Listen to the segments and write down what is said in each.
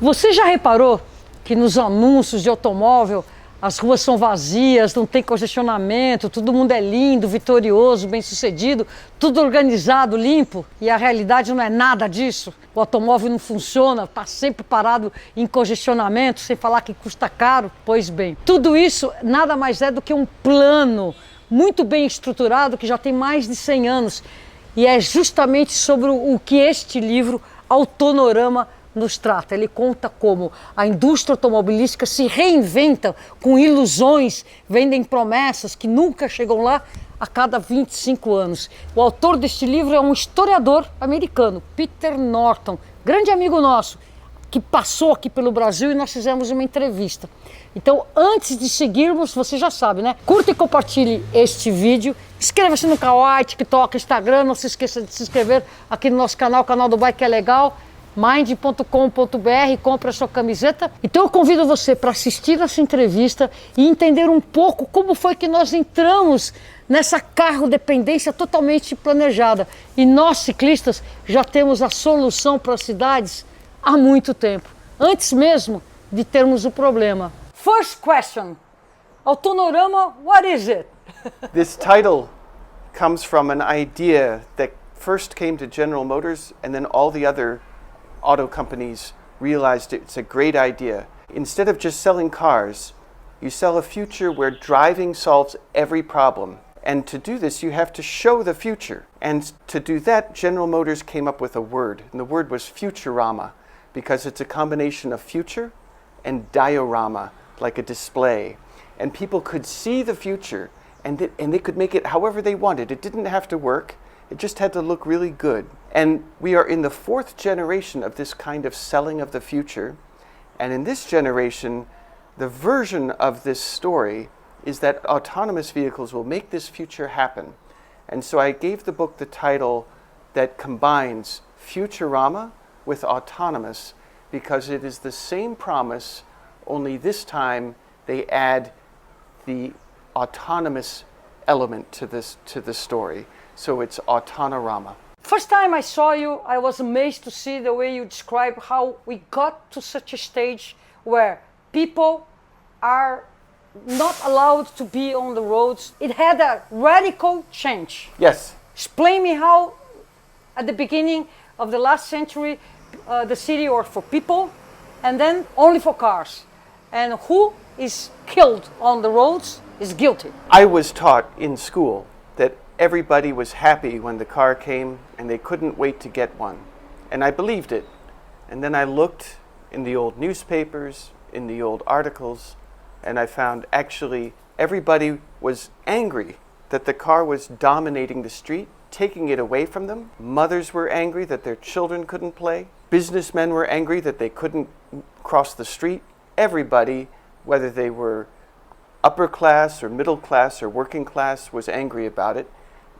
Você já reparou que nos anúncios de automóvel as ruas são vazias, não tem congestionamento, todo mundo é lindo, vitorioso, bem-sucedido, tudo organizado, limpo? E a realidade não é nada disso. O automóvel não funciona, está sempre parado em congestionamento, sem falar que custa caro. Pois bem, tudo isso nada mais é do que um plano muito bem estruturado que já tem mais de 100 anos. E é justamente sobre o que este livro, Autonorama, nos trata. Ele conta como a indústria automobilística se reinventa com ilusões, vendem promessas que nunca chegam lá a cada 25 anos. O autor deste livro é um historiador americano, Peter Norton, grande amigo nosso, que passou aqui pelo Brasil e nós fizemos uma entrevista. Então, antes de seguirmos, você já sabe, né? Curta e compartilhe este vídeo. Inscreva-se no canal, TikTok, Instagram. Não se esqueça de se inscrever aqui no nosso canal, o canal do Bike é legal. Mind.com.br, compra a sua camiseta. Então eu convido você para assistir essa entrevista e entender um pouco como foi que nós entramos nessa carro-dependência totalmente planejada. E nós, ciclistas, já temos a solução para as cidades há muito tempo, antes mesmo de termos o problema. First question, Autonorama, what is it? This title comes from an idea that first came to General Motors and then all the other auto companies realized it's a great idea. Instead of just selling cars, you sell a future where driving solves every problem. And to do this, you have to show the future. And to do that, General Motors came up with a word, and the word was Futurama, because it's a combination of future and diorama, like a display. And people could see the future, and they could make it however they wanted. It didn't have to work. It just had to look really good. And we are in the 4th generation of this kind of selling of the future. And in this generation, the version of this story is that autonomous vehicles will make this future happen. And so I gave the book the title that combines Futurama with autonomous, because it is the same promise, only this time they add the autonomous element to the story. So it's Autonorama. First time I saw you, I was amazed to see the way you describe how we got to such a stage where people are not allowed to be on the roads. It had a radical change. Yes. Explain me how, at the beginning of the last century, the city was for people, and then only for cars. And who is killed on the roads is guilty. I was taught in school that everybody was happy when the car came and they couldn't wait to get one. And I believed it. And then I looked in the old newspapers, in the old articles, and I found actually everybody was angry that the car was dominating the street, taking it away from them. Mothers were angry that their children couldn't play. Businessmen were angry that they couldn't cross the street. Everybody, whether they were upper class or middle class or working class, was angry about it.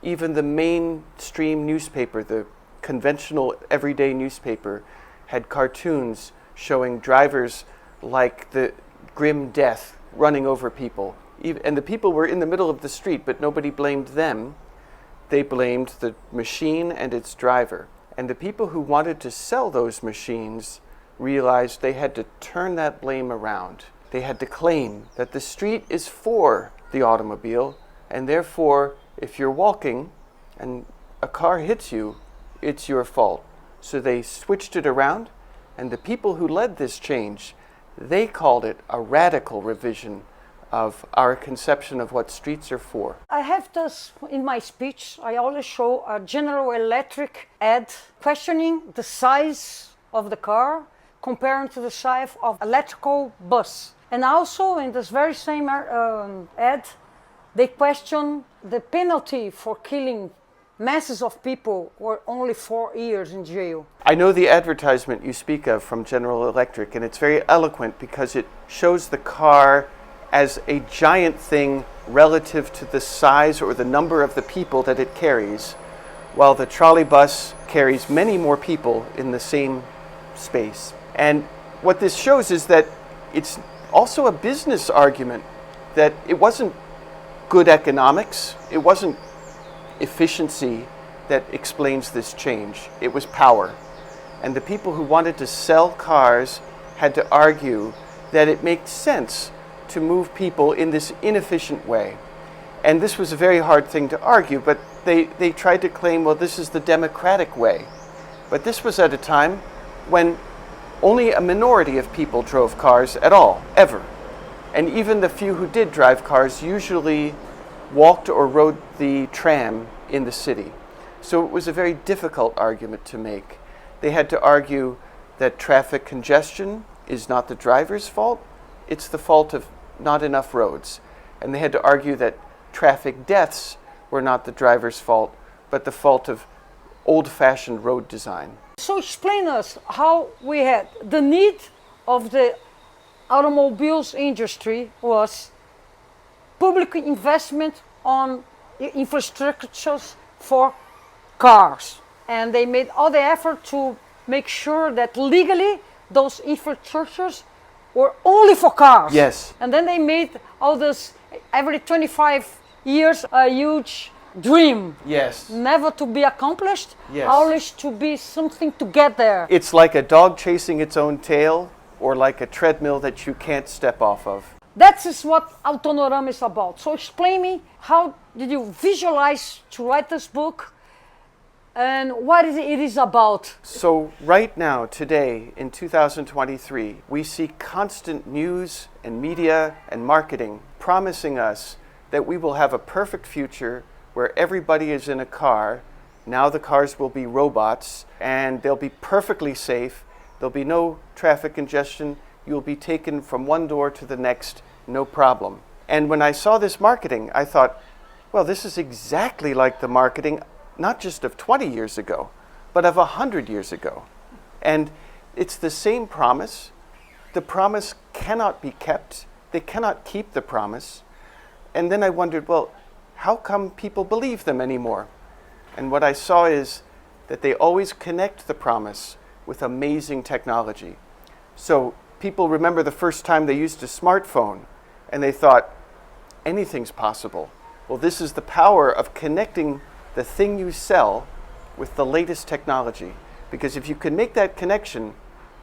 Even the mainstream newspaper, the conventional everyday newspaper, had cartoons showing drivers like the grim death running over people. And the people were in the middle of the street, but nobody blamed them. They blamed the machine and its driver. And the people who wanted to sell those machines realized they had to turn that blame around. They had to claim that the street is for the automobile, and therefore, if you're walking and a car hits you, it's your fault. So they switched it around, and the people who led this change, they called it a radical revision of our conception of what streets are for. I have this in my speech. I always show a General Electric ad questioning the size of the car comparing to the size of electrical bus. And also in this very same ad, they question the penalty for killing masses of people were only 4 years in jail. I know the advertisement you speak of from General Electric, and it's very eloquent because it shows the car as a giant thing relative to the size or the number of the people that it carries, while the trolley bus carries many more people in the same space. And what this shows is that it's also a business argument, that it wasn't good economics, it wasn't efficiency that explains this change. It was power. And the people who wanted to sell cars had to argue that it makes sense to move people in this inefficient way. And this was a very hard thing to argue, but they tried to claim, well, this is the democratic way. But this was at a time when only a minority of people drove cars at all, ever. And even the few who did drive cars usually walked or rode the tram in the city. So it was a very difficult argument to make. They had to argue that traffic congestion is not the driver's fault, it's the fault of not enough roads. And they had to argue that traffic deaths were not the driver's fault, but the fault of old-fashioned road design. So explain us how we had the need of the automobiles industry was public investment on infrastructures for cars. And they made all the effort to make sure that legally those infrastructures were only for cars. Yes. And then they made all this, every 25 years, a huge dream. Yes. Never to be accomplished, Yes. always to be something to get there. It's like a dog chasing its own tail, or like a treadmill that you can't step off of. That is what Autonorama is about. So explain me, how did you visualize to write this book and what it is about? So right now, today, in 2023, we see constant news and media and marketing promising us that we will have a perfect future where everybody is in a car. Now the cars will be robots and they'll be perfectly safe. There'll be no traffic congestion. You'll be taken from one door to the next, no problem. And when I saw this marketing, I thought, well, this is exactly like the marketing, not just of 20 years ago, but of 100 years ago. And it's the same promise. The promise cannot be kept. They cannot keep the promise. And then I wondered, well, how come people believe them anymore? And what I saw is that they always connect the promise with amazing technology. So people remember the first time they used a smartphone and they thought, anything's possible. Well, this is the power of connecting the thing you sell with the latest technology. Because if you can make that connection,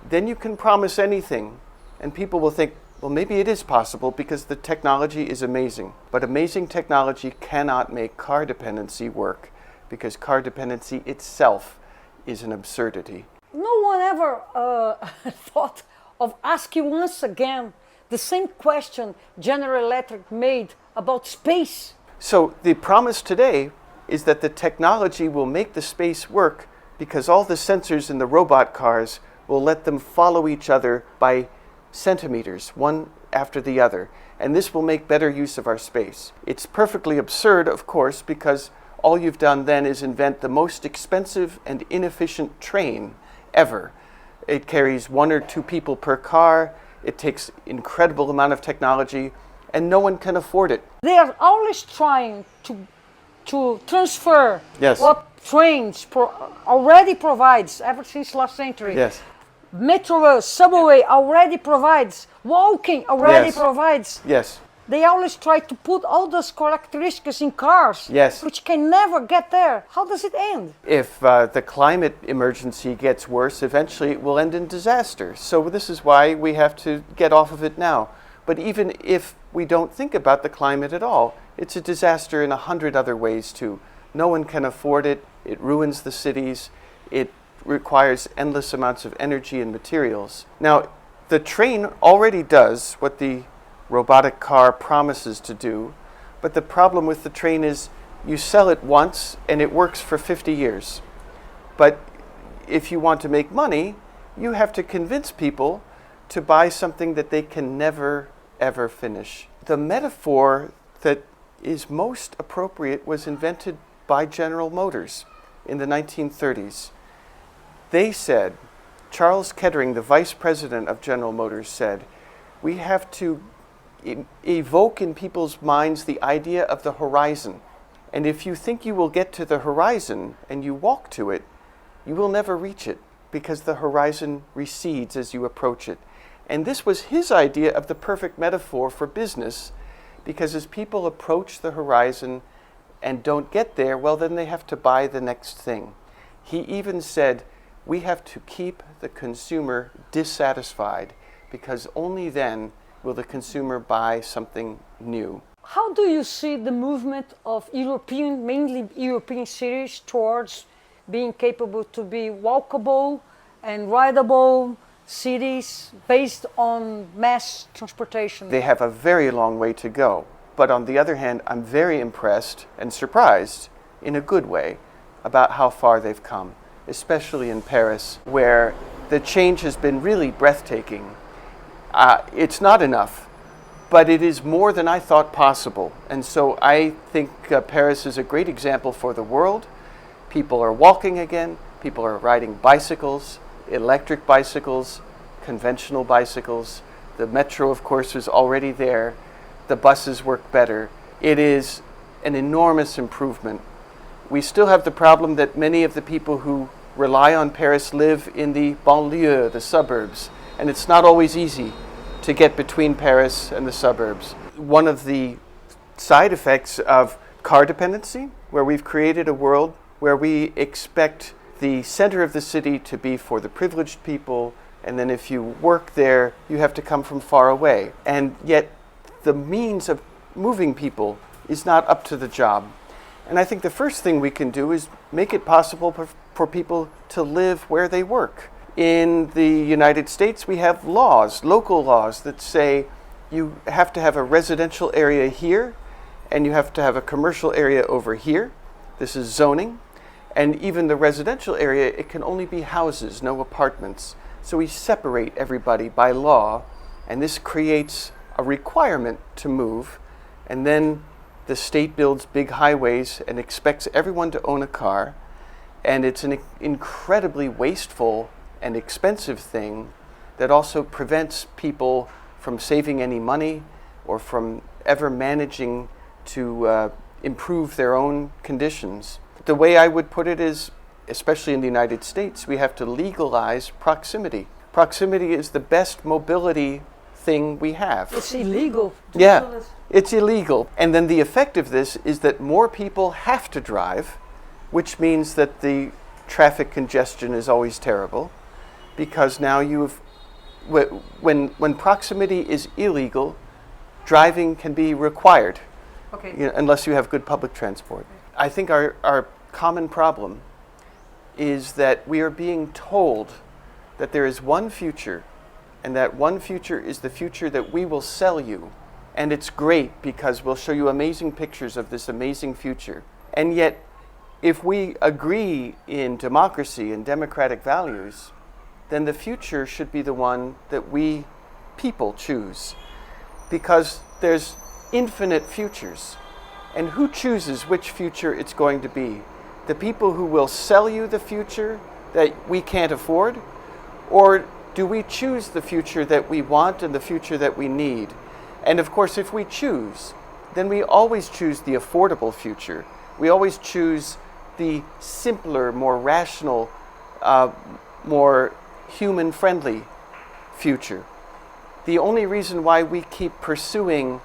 then you can promise anything and people will think, well, maybe it is possible because the technology is amazing. But amazing technology cannot make car dependency work because car dependency itself is an absurdity. No one ever thought of asking once again the same question General Electric made about space. So the promise today is that the technology will make the space work because all the sensors in the robot cars will let them follow each other by centimeters, one after the other. And this will make better use of our space. It's perfectly absurd, of course, because all you've done then is invent the most expensive and inefficient train ever. It carries 1 or 2 people per car. It takes incredible amount of technology, and no one can afford it. They are always trying to transfer Yes. what trains already provides ever since last century. Yes. Metro, subway already provides, walking already Yes. provides. Yes. They always try to put all those characteristics in cars, Yes. which can never get there. How does it end? If the climate emergency gets worse, eventually it will end in disaster. So this is why we have to get off of it now. But even if we don't think about the climate at all, it's a disaster in 100 other ways too. No one can afford it. It ruins the cities. It requires endless amounts of energy and materials. Now, the train already does what the robotic car promises to do, but the problem with the train is you sell it once and it works for 50 years. But if you want to make money, you have to convince people to buy something that they can never, ever finish. The metaphor that is most appropriate was invented by General Motors in the 1930s. They said, Charles Kettering, the vice president of General Motors, said, we have to evoke in people's minds the idea of the horizon. And if you think you will get to the horizon and you walk to it, you will never reach it because the horizon recedes as you approach it. And this was his idea of the perfect metaphor for business, because as people approach the horizon and don't get there, well, then they have to buy the next thing. He even said, we have to keep the consumer dissatisfied because only then will the consumer buy something new. How do you see the movement of mainly European cities towards being capable to be walkable and rideable cities based on mass transportation? They have a very long way to go. But on the other hand, I'm very impressed and surprised in a good way about how far they've come, especially in Paris, where the change has been really breathtaking. It's not enough, but it is more than I thought possible. And so I think Paris is a great example for the world. People are walking again, people are riding bicycles, electric bicycles, conventional bicycles. The metro, of course, is already there. The buses work better. It is an enormous improvement. We still have the problem that many of the people who rely on Paris live in the banlieue, the suburbs, and it's not always easy to get between Paris and the suburbs. One of the side effects of car dependency, where we've created a world where we expect the center of the city to be for the privileged people, and then if you work there, you have to come from far away. And yet the means of moving people is not up to the job. And I think the first thing we can do is make it possible for people to live where they work. In the United States, we have laws, local laws, that say you have to have a residential area here and you have to have a commercial area over here. This is zoning. And even the residential area, it can only be houses, no apartments. So we separate everybody by law, and this creates a requirement to move, and then the state builds big highways and expects everyone to own a car, and it's an incredibly wasteful and expensive thing that also prevents people from saving any money or from ever managing to improve their own conditions. The way I would put it is, especially in the United States, we have to legalize proximity. Proximity is the best mobility thing we have. It's illegal. Yeah, it's illegal. And then the effect of this is that more people have to drive, which means that the traffic congestion is always terrible, because now when proximity is illegal, driving can be required, unless you have good public transport. I think our common problem is that we are being told that there is one future, and that one future is the future that we will sell you. And it's great because we'll show you amazing pictures of this amazing future. And yet, if we agree in democracy and democratic values, then the future should be the one that we people choose. Because there's infinite futures. And who chooses which future it's going to be? The people who will sell you the future that we can't afford? Or do we choose the future that we want and the future that we need? And of course, if we choose, then we always choose the affordable future. We always choose the simpler, more rational, more human-friendly future. The only reason why we keep pursuing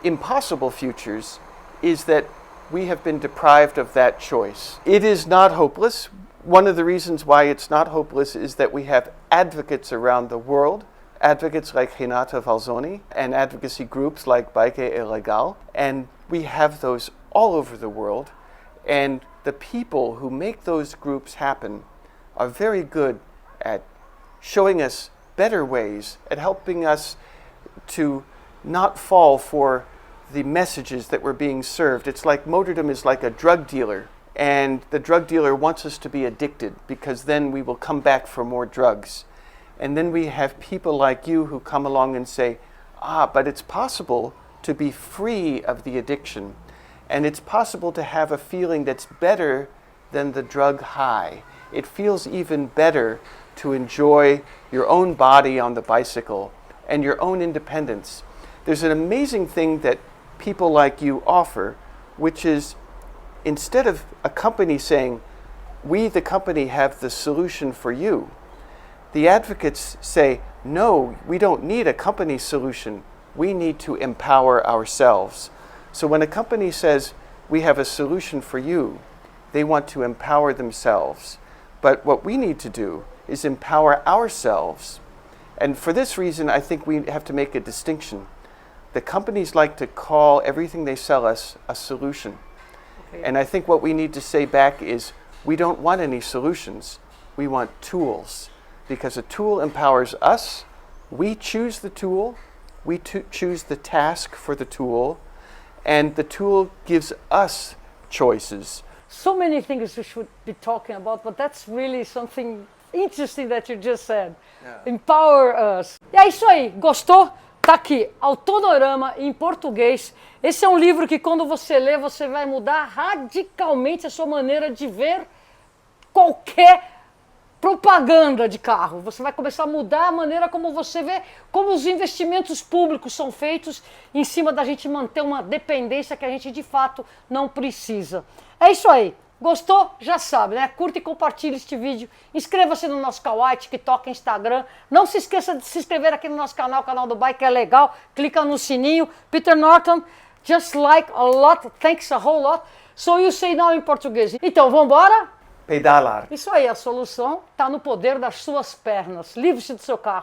impossible futures is that we have been deprived of that choice. It is not hopeless. One of the reasons why it's not hopeless is that we have advocates around the world, advocates like Renata Falzoni and advocacy groups like Bike et Legal, and we have those all over the world, and the people who make those groups happen are very good at showing us better ways, at helping us to not fall for the messages that were being served. It's like motordom is like a drug dealer, and the drug dealer wants us to be addicted because then we will come back for more drugs. And then we have people like you who come along and say, but it's possible to be free of the addiction, and it's possible to have a feeling that's better than the drug high. It feels even better to enjoy your own body on the bicycle and your own independence. There's an amazing thing that people like you offer, which is instead of a company saying, we, the company, have the solution for you, the advocates say, no, we don't need a company solution. We need to empower ourselves. So when a company says, we have a solution for you, they want to empower themselves. But what we need to do is empower ourselves And for this reason, I think we have to make a distinction. The companies like to call everything they sell us a solution. Okay. And I think what we need to say back is, we don't want any solutions. We want tools. Because a tool empowers us. We choose the tool. We choose the task for the tool. And the tool gives us choices. So many things we should be talking about, but that's really something interesting that you just said. Yeah. Empower us. E é isso aí. Gostou? Tá aqui, Autonorama em português. Esse é um livro que quando você lê, você vai mudar radicalmente a sua maneira de ver qualquer propaganda de carro. Você vai começar a mudar a maneira como você vê, como os investimentos públicos são feitos em cima da gente manter uma dependência que a gente de fato não precisa. É isso aí. Gostou? Já sabe, né? Curta e compartilhe este vídeo. Inscreva-se no nosso Kawaii, TikTok, Instagram. Não se esqueça de se inscrever aqui no nosso canal, canal do Bike, que é legal. Clica no sininho. Peter Norton, just like a lot, thanks a whole lot. So you say now em português. Então, vamos embora? Pedalar. Isso aí, a solução está no poder das suas pernas. Livre-se do seu carro.